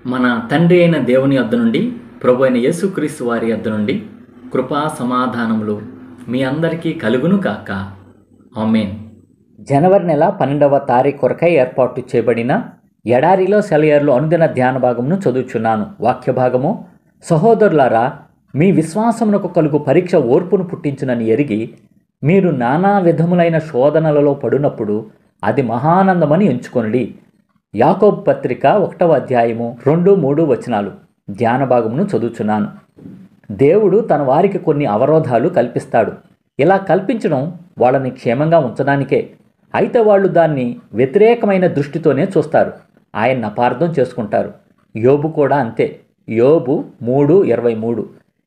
మన తండ్రి అయిన దేవుని యొద్ద నుండి, ప్రభు అయిన యేసుక్రీస్తు వారి యొద్ద నుండి కృపా సమాధానములు మీ అందరికీ కలుగును కాక. ఆమేన్. జనవరి నెల 12వ తారీఖు కొరకై ఏర్పాటు చేయబడిన ఎడారిలో సెలయర్లు అనుదిన ధ్యాన భాగమును చదువుచున్నాను. వాక్య భాగము: సహోదరులారా, మీ విశ్వాసమునకు కలుగు పరీక్ష ఓర్పును పుట్టించునని ఎరిగి మీరు నానా విధములైన శోధనలలో పడినప్పుడు అది మహానందమని ఎంచుకొనుడి. యాకోబు పత్రిక 1వ అధ్యాయము 2-3 వచనాలు ధ్యాన భాగమును చదువుచున్నాను. దేవుడు తన వారికి కొన్ని అవరోధాలు కల్పిస్తాడు. ఇలా కల్పించడం వాళ్ళని క్షేమంగా ఉంచడానికే. అయితే వాళ్ళు దాన్ని వ్యతిరేకమైన దృష్టితోనే చూస్తారు. ఆయన అపార్థం చేసుకుంటారు. యోబు కూడా అంతే. యోబు 3:23.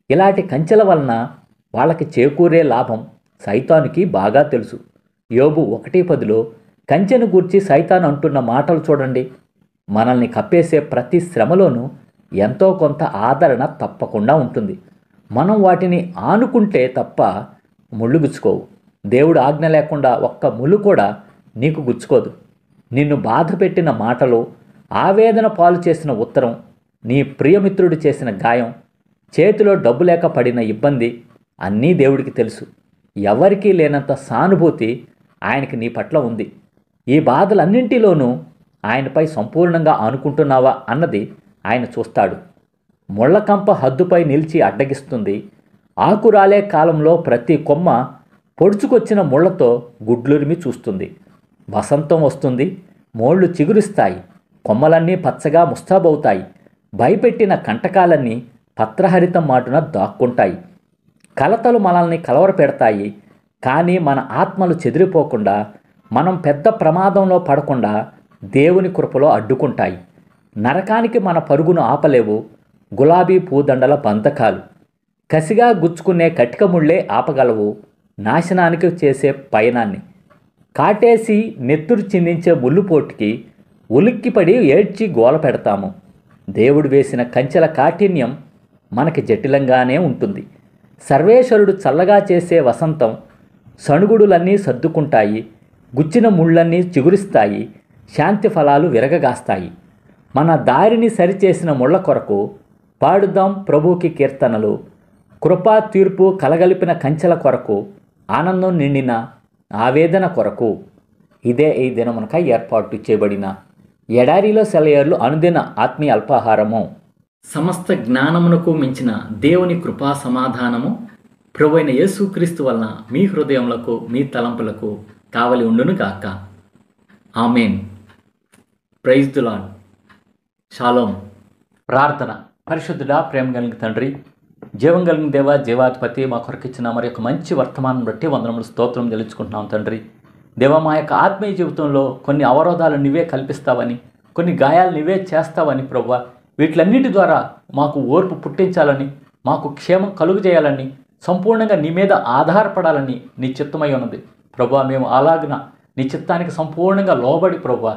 ఇలాంటి కంచెల వలన వాళ్ళకి చేకూరే లాభం సైతానుకి బాగా తెలుసు. యోబు 1:10లో కంచెను గూర్చి సైతాను అంటున్న మాటలు చూడండి. మనల్ని కప్పేసే ప్రతి శ్రమలోనూ ఎంతో కొంత ఆదరణ తప్పకుండా ఉంటుంది. మనం వాటిని ఆనుకుంటే తప్ప ముళ్ళు గుచ్చుకోవు. దేవుడు ఆజ్ఞ లేకుండా ఒక్క ముళ్ళు కూడా నీకు గుచ్చుకోదు. నిన్ను బాధ పెట్టిన మాటలు, ఆవేదన పాలు చేసిన ఉత్తరం, నీ ప్రియమిత్రుడు చేసిన గాయం, చేతిలో డబ్బు లేక పడిన ఇబ్బంది అన్నీ దేవుడికి తెలుసు. ఎవరికీ లేనంత సానుభూతి ఆయనకి నీ పట్ల ఉంది. ఈ బాధలన్నింటిలోనూ ఆయనపై సంపూర్ణంగా ఆనుకుంటున్నావా అన్నది ఆయన చూస్తాడు. ముళ్ళకంప హద్దుపై నిలిచి అడ్డగిస్తుంది. ఆకురాలే కాలంలో ప్రతి కొమ్మ పొడుచుకొచ్చిన ముళ్లతో గుడ్లురిమి చూస్తుంది. వసంతం వస్తుంది, మోళ్ళు చిగురిస్తాయి, కొమ్మలన్నీ పచ్చగా ముస్తాబవుతాయి. భయపెట్టిన కంటకాలన్నీ పత్రహరితం మాటున దాక్కుంటాయి. కలతలు మనల్ని కలవరపెడతాయి. కానీ మన ఆత్మలు చెదిరిపోకుండా, మనం పెద్ద ప్రమాదంలో పడకుండా దేవుని కృపలో అడ్డుకుంటాయి. నరకానికి మన పరుగును ఆపలేవు గులాబీ పూదండల బంధకాలు. కసిగా గుచ్చుకునే కటిక ముళ్ళే ఆపగలవు నాశనానికి చేసే పయనాన్ని. కాటేసి నెత్తురు చిందించే ముళ్ళుపోటుకి ఉలిక్కిపడి ఏడ్చి గోల పెడతాము. దేవుడు వేసిన కంచెల కాఠిన్యం మనకి జటిలంగానే ఉంటుంది. సర్వేశ్వరుడు చల్లగా చేసే వసంతం సణుగుడులన్నీ సర్దుకుంటాయి. గుచ్చిన ముళ్ళన్నీ చిగురిస్తాయి. శాంతి ఫలాలు విరగగాస్తాయి. మన దారిని సరిచేసిన ముళ్ళ కొరకు పాడుదాం ప్రభువుకి కీర్తనలు. కృపా తీర్పు కలగలిపిన కంచెల కొరకు, ఆనందం నిండిన ఆవేదన కొరకు. ఇదే ఈ దినమునక ఏర్పాటు చేయబడిన ఎడారిలో సెలయర్లు అనుదిన ఆత్మీయ అల్పాహారము. సమస్త జ్ఞానమునకు మించిన దేవుని కృపా సమాధానము ప్రభు అయిన యేసుక్రీస్తు వలన మీ హృదయములకు, మీ తలంపులకు కావలి ఉండును గాక. ఆమేన్. Praise the Lord. షాలోమ్. ప్రార్థన. పరిశుద్ధుడా, ప్రేమ కలిగిన తండ్రి, జీవం కలిగిన దేవ, జీవాధిపతి, మా కొరకు ఇచ్చిన మరి యొక్క మంచి వర్తమానం బట్టి వందనములు స్తోత్రం తెలుసుకుంటున్నాం తండ్రి. దేవ, మా యొక్క ఆత్మీయ జీవితంలో కొన్ని అవరోధాలు నువ్వే కల్పిస్తావని, కొన్ని గాయాలు నువ్వే చేస్తావని ప్రభువా, వీటిలన్నిటి ద్వారా మాకు ఓర్పు పుట్టించాలని, మాకు క్షేమం కలుగు చేయాలని, సంపూర్ణంగా నీ మీద ఆధారపడాలని నీ చిత్తమై ఉన్నది ప్రభువా. మేము అలాగిన నీ చిత్తానికి సంపూర్ణంగా లోబడి ప్రభువా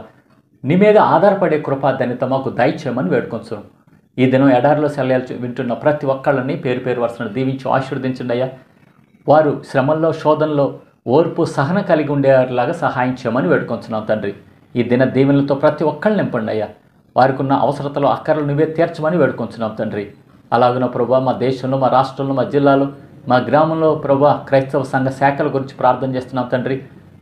నీ మీద ఆధారపడే కృపా ధన్యత మాకు దయచేయమని వేడుకొంచున్నాం. ఈ దినం ఎడారిలో సెలయాలు వింటున్న ప్రతి ఒక్కళ్ళని పేరు పేరు వరుసను దీవించి ఆశీర్వదించండి అయ్యా. వారు శ్రమల్లో, శోధనలో ఓర్పు, సహన కలిగి ఉండేలాగా సహాయం చేయమని వేడుకొంచున్నాం తండ్రి. ఈ దిన దీవెనలతో ప్రతి ఒక్కళ్ళు నింపండి అయ్యా. వారికి ఉన్న అవసరతలు, అక్కర్లు నువ్వే తీర్చమని వేడుకొంచున్నాం తండ్రి. అలాగున ప్రభా మా దేశంలో, మా రాష్ట్రంలో, మా జిల్లాలో, మా గ్రామంలో ప్రభా క్రైస్తవ సంఘ శాఖల గురించి ప్రార్థన చేస్తున్నాం తండ్రి.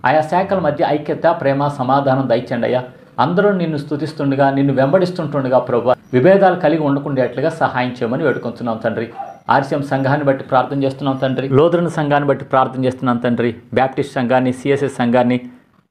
ఆయా శాఖల మధ్య ఐక్యత, ప్రేమ, సమాధానం దయచండి అయ్యా. అందరూ నిన్ను స్తుతిస్తుండగా, నిన్ను వెంబడిస్తుంటుండగా ప్రభా విభేదాలు కలిగి ఉండకుండేట్లుగా సహాయం చేయమని వేడుకొంటున్నాం తండ్రి. ఆర్సీఎం సంఘాన్ని బట్టి ప్రార్థన చేస్తున్నాం తండ్రి. లోదరన్ సంఘాన్ని బట్టి ప్రార్థన చేస్తున్నాం తండ్రి. బ్యాప్టిస్ట్ సంఘాన్ని, సిఎస్ఎస్ సంఘాన్ని,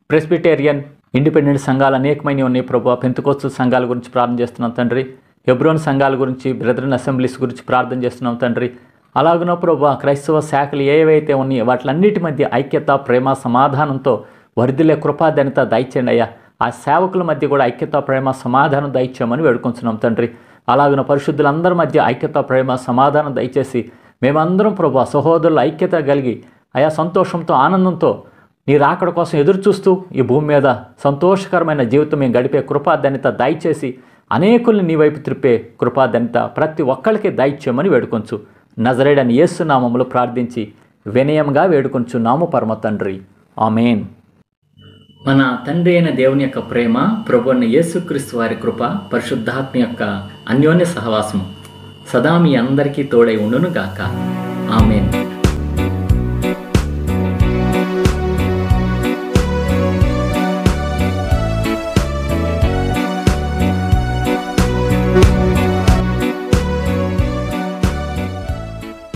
ప్రెస్బిటేరియన్, ఇండిపెండెంట్ సంఘాలు అనేకమైన ఉన్నాయి ప్రభా. పెంతెకోస్తు సంఘాల గురించి ప్రార్థన చేస్తున్నాం తండ్రి. హెబ్రోన్ సంఘాల గురించి, బ్రెదరన్ అసెంబ్లీస్ గురించి ప్రార్థన చేస్తున్నాం తండ్రి. అలాగున ప్రభా క్రైస్తవ శాఖలు ఏవైతే ఉన్నాయో వాటిలన్నిటి మధ్య ఐక్యత, ప్రేమ, సమాధానంతో వర్ధిల్లే కృపాధన్యత దయచేయండి అయ్యా. ఆ సేవకుల మధ్య కూడా ఐక్యత, ప్రేమ, సమాధానం దయచేయమని వేడుకొంచున్నాం తండ్రి. అలాగున పరిశుద్ధులందరి మధ్య ఐక్యత, ప్రేమ, సమాధానం దయచేసి మేమందరం ప్రభా సహోదరుల ఐక్యత కలిగి ఆయా సంతోషంతో, ఆనందంతో నీ రాకడ కోసం ఎదురు చూస్తూ ఈ భూమి మీద సంతోషకరమైన జీవితం మేము గడిపే కృపాధన్యత దయచేసి అనేకుల్ని నీ వైపు త్రిప్పే కృపాధన్యత ప్రతి ఒక్కరికి దయచేయమని వేడుకొంచు. నజరేయుడైన యేసు నామములో ప్రార్థించి వినయంగా వేడుకొంచున్నాము పరమ తండ్రి. ఆమేన్. మన తండ్రి అయిన దేవుని యొక్క ప్రేమ, ప్రభువైన యేసుక్రీస్తు వారి కృప, పరిశుద్ధాత్మ యొక్క అన్యోన్య సహవాసము సదా మీ అందరికీ తోడై ఉండునుగాక. ఆమేన్.